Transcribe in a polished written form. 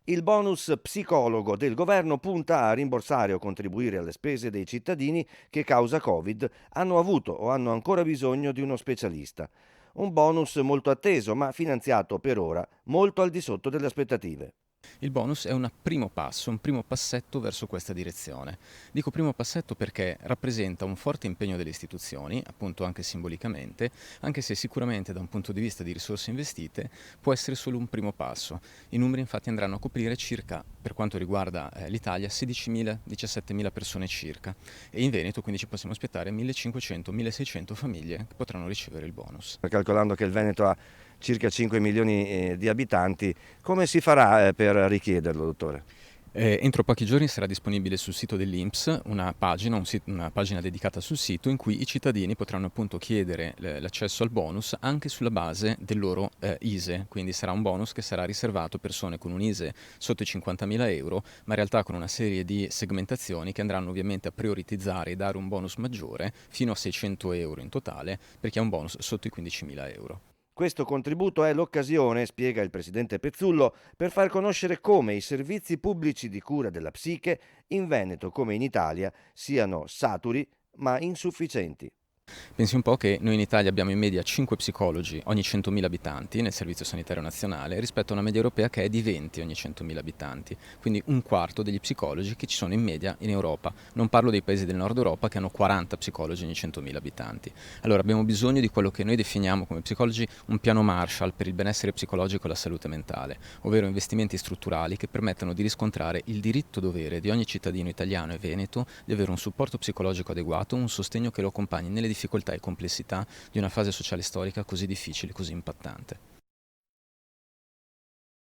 Il bonus psicologo del governo punta a rimborsare o contribuire alle spese dei cittadini che causa Covid hanno avuto o hanno ancora bisogno di uno specialista. Un bonus molto atteso, ma finanziato per ora molto al di sotto delle aspettative. Il bonus è un primo passo, un primo passetto verso questa direzione. Dico primo passetto perché rappresenta un forte impegno delle istituzioni, appunto anche simbolicamente, anche se sicuramente da un punto di vista di risorse investite può essere solo un primo passo. I numeri infatti andranno a coprire circa, per quanto riguarda l'Italia, 16.000-17.000 persone circa e in Veneto quindi ci possiamo aspettare 1.500-1.600 famiglie che potranno ricevere il bonus. Calcolando che il Veneto ha circa 5 milioni di abitanti, come si farà per richiederlo, dottore? Entro pochi giorni sarà disponibile sul sito dell'INPS una pagina dedicata sul sito in cui i cittadini potranno appunto chiedere l'accesso al bonus anche sulla base del loro ISEE, quindi sarà un bonus che sarà riservato a persone con un ISEE sotto i 50.000 euro, ma in realtà con una serie di segmentazioni che andranno ovviamente a prioritizzare e dare un bonus maggiore fino a 600 euro in totale per chi ha un bonus sotto i 15.000 euro. Questo contributo è l'occasione, spiega il presidente Pezzullo, per far conoscere come i servizi pubblici di cura della psiche in Veneto come in Italia siano saturi ma insufficienti. Pensi un po' che noi in Italia abbiamo in media 5 psicologi ogni 100.000 abitanti nel Servizio Sanitario Nazionale rispetto a una media europea che è di 20 ogni 100.000 abitanti, quindi un quarto degli psicologi che ci sono in media in Europa. Non parlo dei paesi del nord Europa che hanno 40 psicologi ogni 100.000 abitanti. Allora abbiamo bisogno di quello che noi definiamo come psicologi un piano Marshall per il benessere psicologico e la salute mentale, ovvero investimenti strutturali che permettano di riscontrare il diritto-dovere di ogni cittadino italiano e veneto di avere un supporto psicologico adeguato, un sostegno che lo accompagni nelle difficoltà e complessità di una fase sociale storica così difficile, così impattante.